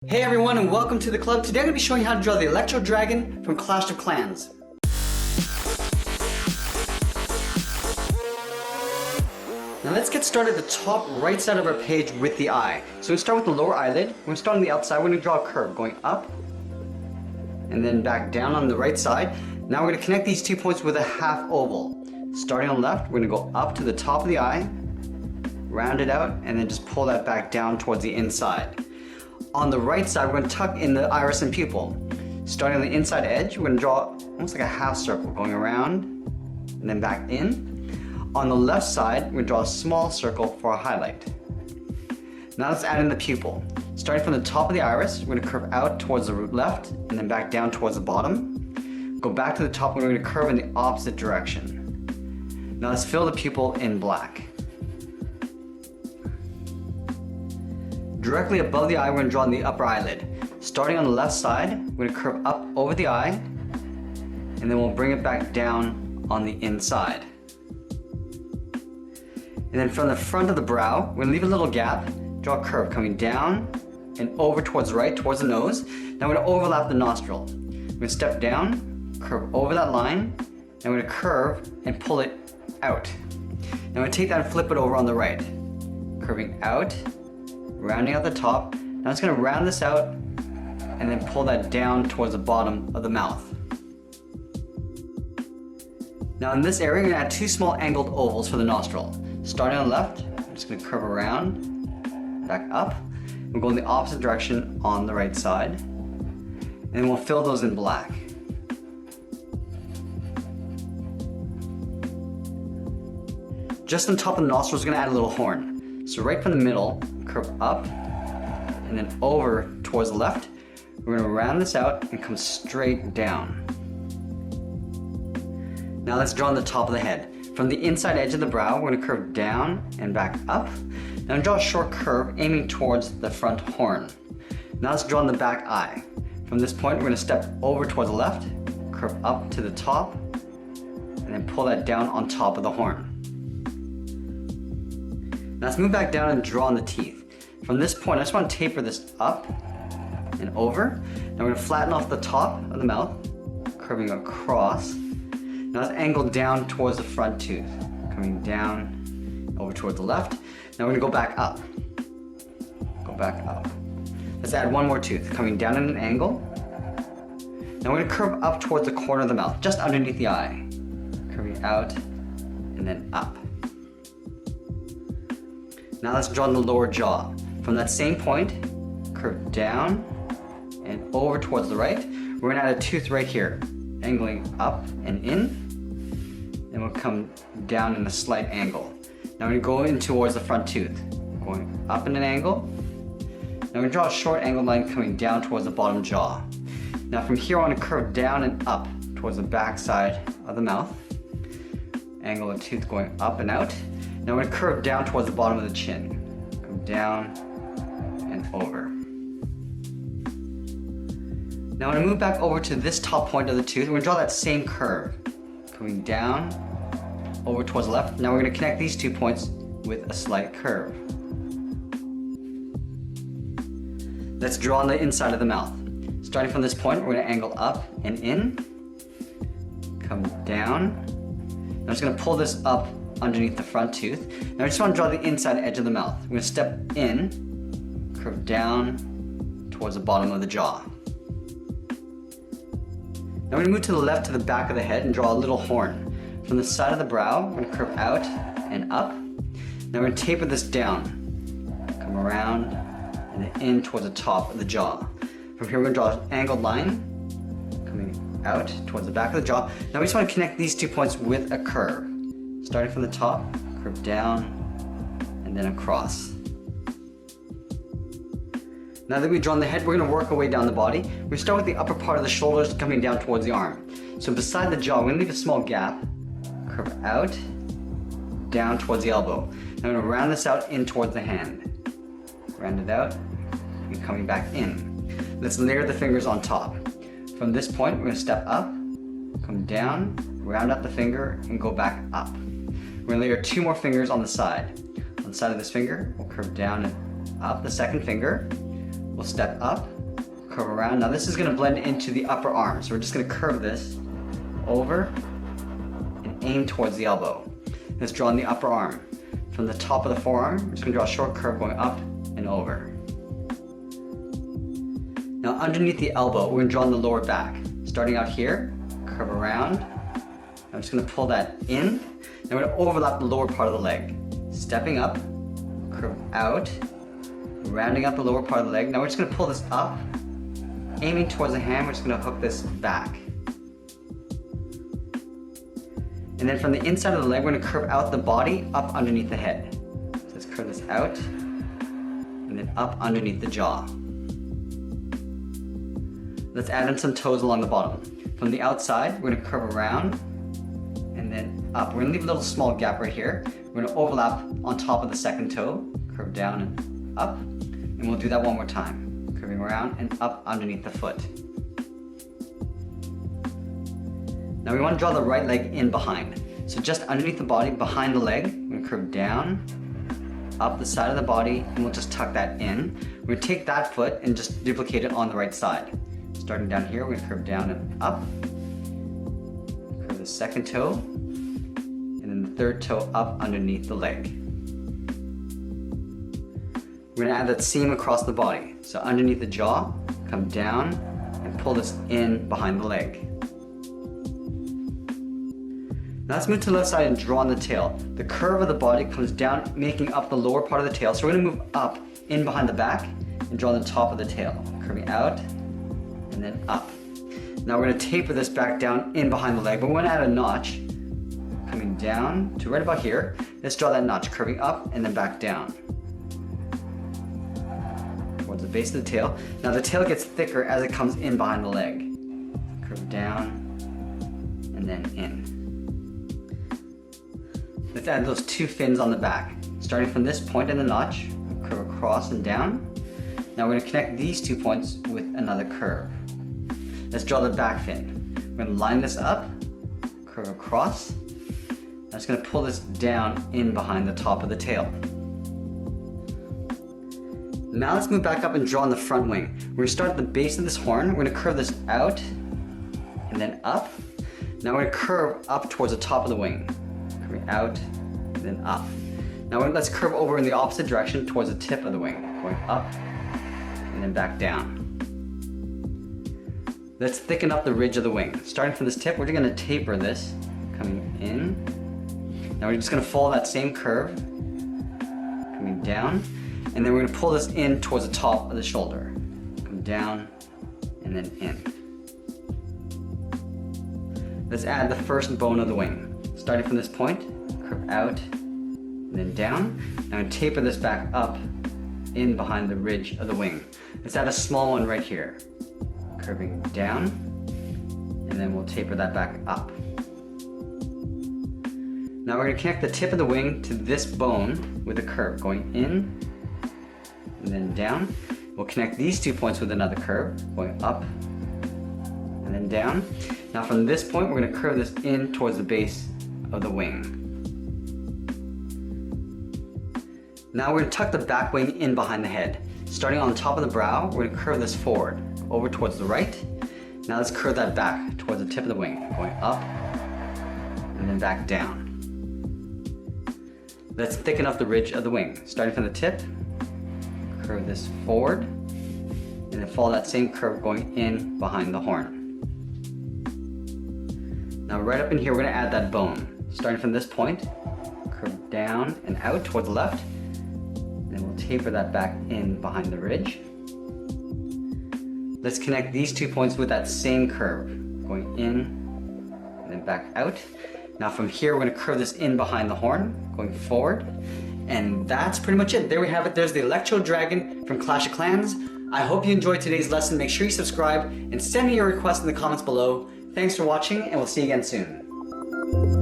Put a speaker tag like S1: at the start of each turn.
S1: Hey everyone and welcome to the club. Today I'm going to be showing you how to draw the Electro Dragon from Clash of Clans. Now let's get started at the top right side of our page with the eye. So we start with the lower eyelid. We're going to start on the outside. We're going to draw a curve going up and then back down on the right side. Now we're going to connect these 2 points with a half oval. Starting on the left, we're going to go up to the top of the eye, round it out, and then just pull that back down towards the inside. On the right side, we're going to tuck in the iris and pupil. Starting on the inside edge, we're going to draw almost like a half circle going around and then back in. On the left side, we're going to draw a small circle for a highlight. Now let's add in the pupil. Starting from the top of the iris, we're going to curve out towards the left and then back down towards the bottom. Go back to the top, and we're going to curve in the opposite direction. Now let's fill the pupil in black. Directly above the eye, we're going to draw on the upper eyelid. Starting on the left side, we're going to curve up over the eye, and then we'll bring it back down on the inside. And then from the front of the brow, we're going to leave a little gap, draw a curve coming down and over towards the right, towards the nose. Now we're going to overlap the nostril. We're going to step down, curve over that line, and we're going to curve and pull it out. Now we're going to take that and flip it over on the right. Curving out, rounding out the top. Now it's going to round this out and then pull that down towards the bottom of the mouth. Now in this area, we're going to add two small angled ovals for the nostril. Starting on the left, I'm just going to curve around, back up. We'll go in the opposite direction on the right side, and we'll fill those in black. Just on top of the nostrils, we're going to add a little horn. So right from the middle, curve up and then over towards the left. We're going to round this out and come straight down. Now let's draw on the top of the head. From the inside edge of the brow, we're going to curve down and back up. Now draw a short curve aiming towards the front horn. Now let's draw on the back eye. From this point, we're going to step over towards the left, curve up to the top, and then pull that down on top of the horn. Now let's move back down and draw on the teeth. From this point, I just want to taper this up and over. Now we're going to flatten off the top of the mouth, curving across. Now let's angle down towards the front tooth, coming down over towards the left. Now we're going to go back up. Go back up. Let's add one more tooth, coming down at an angle. Now we're going to curve up towards the corner of the mouth, just underneath the eye. Curving out and then up. Now let's draw on the lower jaw. From that same point, curve down and over towards the right. We're going to add a tooth right here, angling up and in, and we'll come down in a slight angle. Now we're going to go in towards the front tooth, going up in an angle. Now we're going to draw a short angled line coming down towards the bottom jaw. Now from here, I want to curve down and up towards the back side of the mouth. Angle the tooth going up and out. Now we're going to curve down towards the bottom of the chin. Come down and over. Now I'm going to move back over to this top point of the tooth. We're going to draw that same curve. Coming down, over towards the left. Now we're going to connect these 2 points with a slight curve. Let's draw on the inside of the mouth. Starting from this point, we're going to angle up and in. Come down. I'm just going to pull this up underneath the front tooth. Now I just want to draw the inside edge of the mouth. We're going to step in, curve down towards the bottom of the jaw. Now we're going to move to the left to the back of the head and draw a little horn. From the side of the brow, we're going to curve out and up. Now we're going to taper this down. Come around and then in towards the top of the jaw. From here we're going to draw an angled line coming out towards the back of the jaw. Now we just want to connect these 2 points with a curve. Starting from the top, curve down, and then across. Now that we've drawn the head, we're going to work our way down the body. We start with the upper part of the shoulders coming down towards the arm. So beside the jaw, we're going to leave a small gap, curve out, down towards the elbow. Now we're going to round this out in towards the hand. Round it out, and coming back in. Let's layer the fingers on top. From this point, we're going to step up, come down, round out the finger, and go back up. We're going to layer 2 more fingers on the side. On the side of this finger, we'll curve down and up the second finger. We'll step up, curve around. Now this is gonna blend into the upper arm. So we're just gonna curve this over and aim towards the elbow. Let's draw in the upper arm. From the top of the forearm, we're just gonna draw a short curve going up and over. Now underneath the elbow, we're gonna draw in the lower back. Starting out here, curve around. I'm just gonna pull that in. Then we're gonna overlap the lower part of the leg. Stepping up, curve out, rounding up the lower part of the leg. Now we're just gonna pull this up, aiming towards the hand, we're just gonna hook this back. And then from the inside of the leg, we're gonna curve out the body up underneath the head. So let's curve this out, and then up underneath the jaw. Let's add in some toes along the bottom. From the outside, we're gonna curve around, and then up. We're gonna leave a little small gap right here. We're gonna overlap on top of the second toe, curve down and up, and we'll do that one more time. Curving around and up underneath the foot. Now we want to draw the right leg in behind. So just underneath the body, behind the leg, we're gonna curve down, up the side of the body, and we'll just tuck that in. We're gonna take that foot and just duplicate it on the right side. Starting down here, we're gonna curve down and up. Curve the second toe, and then the third toe up underneath the leg. We're gonna add that seam across the body. So underneath the jaw, come down and pull this in behind the leg. Now let's move to the left side and draw on the tail. The curve of the body comes down, making up the lower part of the tail. So we're gonna move up in behind the back and draw the top of the tail. Curving out and then up. Now we're gonna taper this back down in behind the leg, but we're gonna add a notch coming down to right about here. Let's draw that notch, curving up and then back down towards the base of the tail. Now the tail gets thicker as it comes in behind the leg. Curve down and then in. Let's add those two fins on the back. Starting from this point in the notch, curve across and down. Now we're going to connect these 2 points with another curve. Let's draw the back fin. We're going to line this up, curve across. I'm just going to pull this down in behind the top of the tail. Now let's move back up and draw on the front wing. We're going to start at the base of this horn. We're going to curve this out and then up. Now we're going to curve up towards the top of the wing. Curving out and then up. Now let's curve over in the opposite direction towards the tip of the wing. Going up and then back down. Let's thicken up the ridge of the wing. Starting from this tip, we're going to taper this, coming in. Now we're just going to follow that same curve, coming down, and then we're going to pull this in towards the top of the shoulder. Come down and then in. Let's add the first bone of the wing. Starting from this point, curve out and then down. Now I'm going to taper this back up in behind the ridge of the wing. Let's add a small one right here. Curving down, and then we'll taper that back up. Now we're going to connect the tip of the wing to this bone with a curve, going in and then down. We'll connect these 2 points with another curve, going up and then down. Now from this point, we're going to curve this in towards the base of the wing. Now we're going to tuck the back wing in behind the head. Starting on the top of the brow, we're going to curve this forward, over towards the right. Now let's curve that back towards the tip of the wing, going up and then back down. Let's thicken up the ridge of the wing. Starting from the tip, curve this forward, and then follow that same curve going in behind the horn. Now right up in here, we're going to add that bone. Starting from this point, curve down and out towards the left, and then we'll taper that back in behind the ridge. Let's connect these 2 points with that same curve, going in and then back out. Now from here, we're going to curve this in behind the horn, going forward. And that's pretty much it. There we have it. There's the Electro Dragon from Clash of Clans. I hope you enjoyed today's lesson. Make sure you subscribe and send me your requests in the comments below. Thanks for watching, and we'll see you again soon.